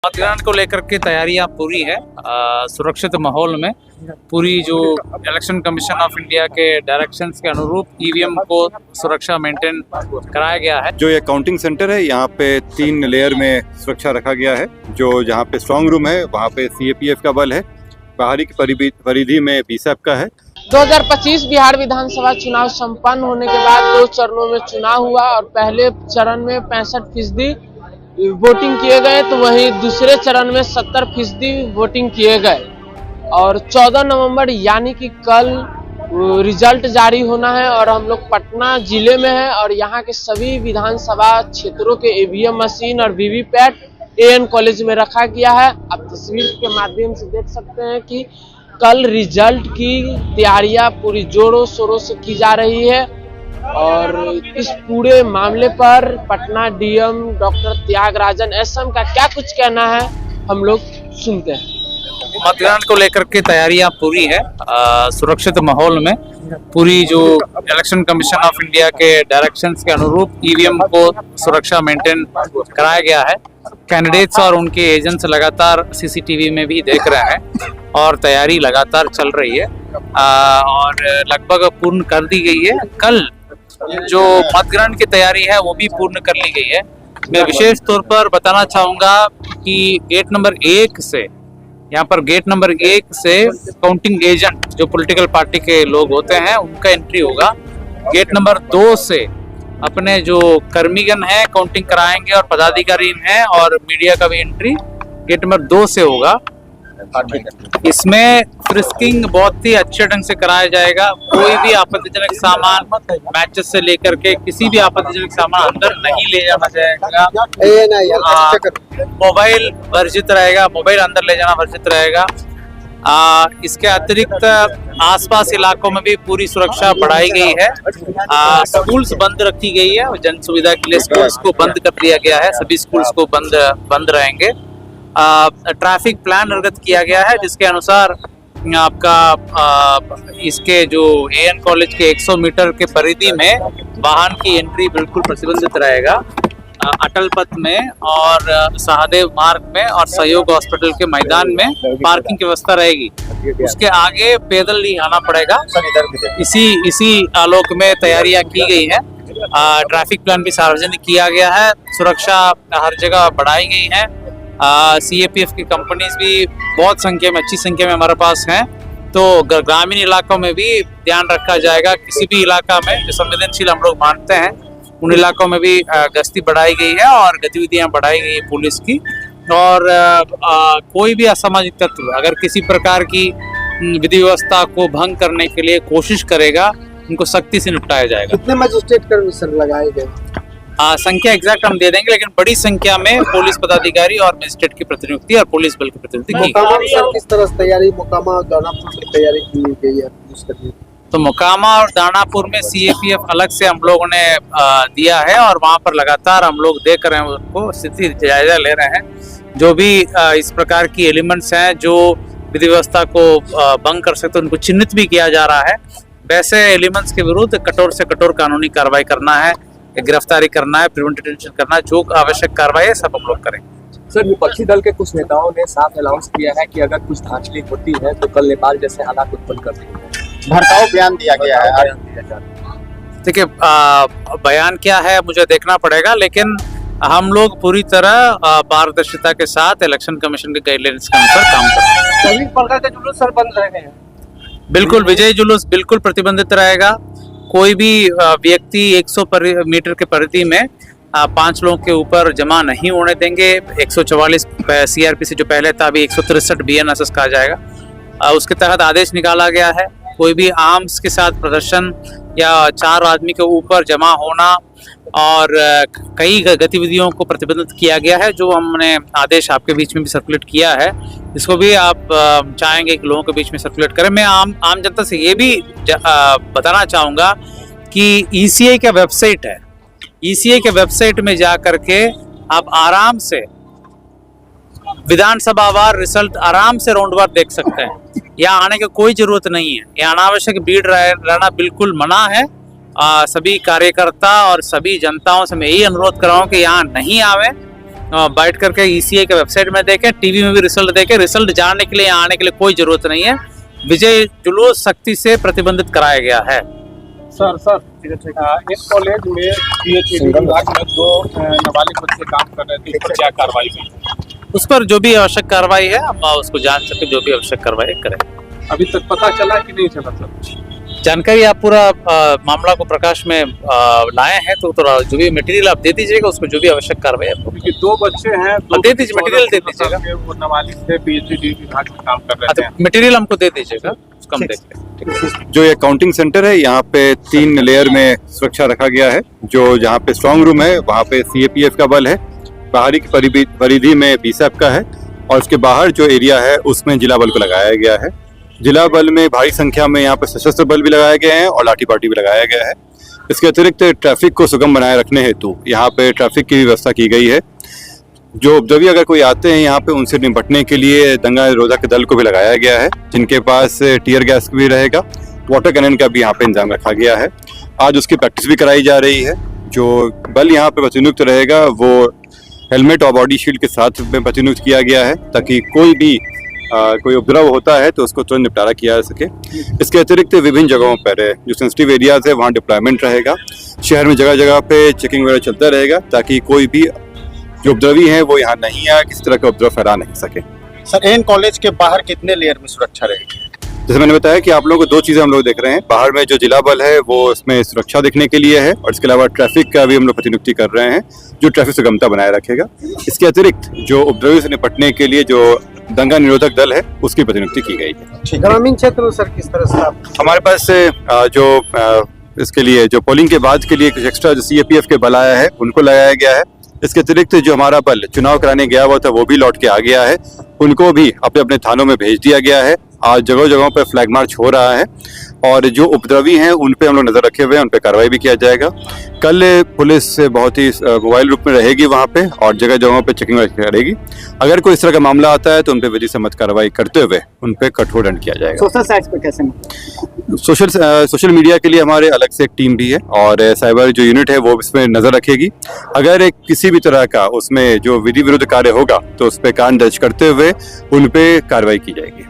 मतदान को लेकर के तैयारियां पूरी है। सुरक्षित माहौल में पूरी जो इलेक्शन कमीशन ऑफ इंडिया के डायरेक्शंस के अनुरूप ईवीएम को सुरक्षा मेंटेन कराया गया है। जो ये काउंटिंग सेंटर है यहाँ पे 3 लेयर में सुरक्षा रखा गया है। जो जहाँ पे स्ट्रांग रूम है वहाँ पे सीएपीएफ का बल है, बाहरी की परिधि में बीएसएफ का है। 2025 बिहार विधानसभा चुनाव संपन्न होने के बाद 2 चरणों में चुनाव हुआ और पहले चरण में 65% वोटिंग किए गए तो वहीं दूसरे चरण में 70% वोटिंग किए गए और 14 नवंबर यानी कि कल रिजल्ट जारी होना है और हम लोग पटना जिले में हैं और यहाँ के सभी विधानसभा क्षेत्रों के ईवीएम मशीन और वीवीपैट एएन कॉलेज में रखा गया है। आप तस्वीर के माध्यम से देख सकते हैं कि कल रिजल्ट की तैयारियां पूरी जोरों शोरों से की जा रही है और इस पूरे मामले पर Patna DM doctor Tyagarajan SM का क्या कुछ कहना है हम लोग सुनते हैं। मतदान को लेकर के तैयारियां पूरी है। सुरक्षित माहौल में पूरी जो इलेक्शन कमीशन ऑफ इंडिया के डायरेक्शंस के अनुरूप ईवीएम को सुरक्षा मेंटेन कराया गया है। कैंडिडेट्स और उनके एजेंट्स लगातार सीसीटीवी में भी देख रहे हैं और तैयारी लगातार चल रही है और लगभग पूर्ण कर दी गई है। कल जो मतग्रहण की तैयारी है वो भी पूर्ण कर ली गई है। मैं विशेष तौर पर बताना चाहूंगा कि गेट नंबर 1 से यहाँ पर गेट नंबर 1 से काउंटिंग एजेंट जो पॉलिटिकल पार्टी के लोग होते हैं उनका एंट्री होगा। गेट नंबर 2 से अपने जो कर्मीगण हैं काउंटिंग कराएंगे और पदाधिकारी हैं और मीडिया का भी एंट्री गेट नंबर 2 से होगा। इसमें फ्रिस्किंग बहुत ही अच्छे ढंग से कराया जाएगा। कोई भी आपत्तिजनक सामान मैचेस से लेकर के किसी भी आपत्तिजनक सामान अंदर नहीं ले जाना जाएगा। मोबाइल वर्जित रहेगा, मोबाइल अंदर ले जाना वर्जित रहेगा। इसके अतिरिक्त आसपास इलाकों में भी पूरी सुरक्षा बढ़ाई गई है। स्कूल्स बंद रखी गई है, जन सुविधा के लिए स्कूल्स को बंद कर दिया गया है। सभी स्कूल्स को बंद रहेंगे। ट्रैफिक प्लान निर्गत किया गया है जिसके अनुसार आपका इसके जो एएन कॉलेज के 100 मीटर के परिधि में वाहन की एंट्री बिल्कुल प्रतिबंधित रहेगा। अटल पथ में और सहदेव मार्ग में और सहयोग हॉस्पिटल के मैदान में पार्किंग की व्यवस्था रहेगी। उसके आगे पैदल ही आना पड़ेगा। इसी आलोक में तैयारियां की गई है। ट्रैफिक प्लान भी सार्वजनिक किया गया है। सुरक्षा हर जगह बढ़ाई गई है। सीएपीएफ की कंपनीज भी बहुत संख्या में, अच्छी संख्या में हमारे पास हैं। तो ग्रामीण इलाकों में भी ध्यान रखा जाएगा। किसी भी इलाका में जो संवेदनशील हम लोग मानते हैं उन इलाकों में भी गश्ती बढ़ाई गई है और गतिविधियां बढ़ाई गई है पुलिस की। और कोई भी असामाजिक तत्व अगर किसी प्रकार की विधि व्यवस्था को भंग करने के लिए कोशिश करेगा उनको सख्ती से निपटाया जाएगा। कितने मजिस्ट्रेट कर्मी सर लगाए गए? संख्या एग्जैक्ट हम दे देंगे, लेकिन बड़ी संख्या में पुलिस पदाधिकारी और मजिस्ट्रेट की प्रतिनियुक्ति और पुलिस बल की प्रतिनियुक्ति की गई। किस तरह से तैयारी मोकामा और दानापुर की तैयारी की गई है? तो मोकामा और दानापुर में सीएपीएफ अलग से हम लोगों ने दिया है और वहां पर लगातार हम लोग देख रहे हैं, उनको स्थिति जायजा ले रहे हैं। जो भी इस प्रकार की एलिमेंट्स हैं जो विधि व्यवस्था को भंग कर सकते हैं उनको चिन्हित भी किया जा रहा है। वैसे एलिमेंट्स के विरुद्ध कठोर से कठोर कानूनी कार्रवाई करना है, गिरफ्तारी करना है, प्रिवेंटिव डिटेंशन करना है। जो आवश्यक कार्रवाई है सब हम लोग करेंगे। सर, विपक्षी दल के कुछ नेताओं ने साफ अनाउंस किया है कि अगर कुछ धांधली होती है तो कल नेपाल जैसे हालात उत्पन्न कर देंगे। भड़काऊ बयान दिया गया है। देखिए, बयान क्या है मुझे देखना पड़ेगा, लेकिन हम लोग पूरी तरह पारदर्शिता के साथ इलेक्शन कमीशन के गाइडलाइंस के अनुसार काम करेंगे। सभी प्रकार के जुलूस सर बंद रहेंगे? बिल्कुल, विजयी जुलूस बिल्कुल प्रतिबंधित रहेगा। कोई भी व्यक्ति 100 मीटर के परिधि में 5 लोगों के ऊपर जमा नहीं होने देंगे। 144 सीआरपीसी जो पहले था अभी 163 बीएनएसएस कहा जाएगा। उसके तहत आदेश निकाला गया है। कोई भी आर्म्स के साथ प्रदर्शन या 4 आदमी के ऊपर जमा होना और कई गतिविधियों को प्रतिबंधित किया गया है। जो हमने आदेश आपके बीच में भी सर्कुलेट किया है, इसको भी आप चाहेंगे कि लोगों के बीच में सर्कुलेट करें। मैं आम जनता से ये भी बताना चाहूँगा कि ईसीआई का वेबसाइट है। ईसीआई के वेबसाइट में जा करके आप आराम से विधानसभा वार रिजल्ट आराम से राउंडवार देख सकते हैं। यहाँ आने की कोई जरूरत नहीं है। यहाँ अनावश्यक भीड़ रहना बिल्कुल मना है। सभी कार्यकर्ता और सभी जनताओं से मैं यही अनुरोध कर रहा हूँ कि यहाँ नहीं आवे बैठ करके ईसीआई के वेबसाइट में देखें, टीवी में भी रिजल्ट देखें। रिजल्ट जानने के लिए यहाँ आने के लिए कोई जरूरत नहीं है। विजय जुलूस सख्ती से प्रतिबंधित कराया गया है। सर इस कॉलेज में पीएचडी विभाग में 2 नाबालिग बच्चे काम कर रहे थे, इस पर क्या कार्रवाई हुई? उस पर जो भी आवश्यक कार्रवाई है हम उसको जान सके, जो भी आवश्यक कार्रवाई करें। अभी तक पता चला कि नहीं चला सर? जानकारी आप पूरा मामला को प्रकाश में लाए हैं, तो जो भी मटेरियल आप दे दीजिएगा, उसको जो भी आवश्यक कार्रवाई है क्योंकि 2 बच्चे हैं, दे दीजिए, मटेरियल दे दीजिएगा। वो नाबालिग थे, पीएचडी विभाग में काम कर रहे थे। मटेरियल हमको दे दीजिएगा, उसको हम देख लें। जो ये काउंटिंग सेंटर है, यहाँ पे 3 लेयर में सुरक्षा रखा गया है। जो जहाँ पे स्ट्रांग रूम है वहाँ पे सीएपीएफ का बल है, बाहरी की परिधि में बीएसएफ का है, और उसके बाहर जो एरिया है उसमें जिला बल को लगाया गया है। जिला बल में भारी संख्या में यहाँ पर सशस्त्र बल भी लगाए गए हैं और लाठी पार्टी भी लगाया गया है। इसके अतिरिक्त ट्रैफिक को सुगम बनाए रखने हेतु यहाँ पे ट्रैफिक की व्यवस्था की गई है। जो उपद्रवी अगर कोई आते हैं यहाँ पे, उनसे निपटने के लिए दंगा निरोधक दल को भी लगाया गया है, जिनके पास टीयर गैस भी रहेगा, वाटर कैनन का भी यहाँ पे इंतजाम रखा गया है। आज उसकी प्रैक्टिस भी कराई जा रही है। जो बल यहाँ पे प्रतिनियुक्त रहेगा वो हेलमेट और बॉडी शील्ड के साथ में प्रतिनियुक्त किया गया है, ताकि कोई उपद्रव होता है तो उसको तुरंत निपटारा किया जा सके। इसके अतिरिक्त विभिन्न जगहों पर जो सेंसिटिव एरियाज है वहाँ डिप्लॉयमेंट रहेगा। शहर में जगह जगह पे चेकिंग वगैरह चलता रहेगा, ताकि कोई भी जो उपद्रवी है वो यहाँ नहीं आए, किसी तरह का उपद्रव फैला नहीं सके। सर एन कॉलेज के बाहर कितने लेयर में सुरक्षा रहेगी? जैसे मैंने बताया कि आप लोगों को 2 चीजें हम लोग देख रहे हैं। बाहर में जो जिला बल है वो उसमें सुरक्षा देखने के लिए है, और इसके अलावा ट्रैफिक का भी हम लोग प्रतिनियुक्ति कर रहे हैं, जो ट्रैफिक सुगमता बनाए रखेगा। इसके अतिरिक्त जो उपद्रवी से निपटने के लिए जो दंगा निरोधक दल है उसकी प्रतिनियुक्ति की गई है। ग्रामीण क्षेत्र में सर किस तरह से हमारे पास इसके लिए जो पोलिंग के बाद के लिए कुछ एक्स्ट्रा जो सीएपीएफ के बल आया है उनको लगाया गया है। इसके अतिरिक्त जो हमारा बल चुनाव कराने गया हुआ था वो भी लौट के आ गया है, उनको भी अपने अपने थानों में भेज दिया गया है। आज जगह जगहों पर फ्लैग मार्च हो रहा है, और जो उपद्रवी हैं उन पे हम लोग नजर रखे हुए हैं, उन पे कार्रवाई भी किया जाएगा। कल पुलिस बहुत ही मोबाइल रूप में रहेगी वहाँ पे, और जगह जगहों पे चेकिंग करेगी। अगर कोई इस तरह का मामला आता है तो उन पे विधि सम्मत कार्रवाई करते हुए उन पे कठोर दंड किया जाएगा। सोशल साइट्स पे कैसे? सोशल मीडिया के लिए हमारे अलग से एक टीम भी है, और साइबर जो यूनिट है वो इसमें नजर रखेगी। अगर किसी भी तरह का उसमें जो विधि विरुद्ध कार्य होगा तो उस पर कांड दर्ज करते हुए उन पे कार्रवाई की जाएगी।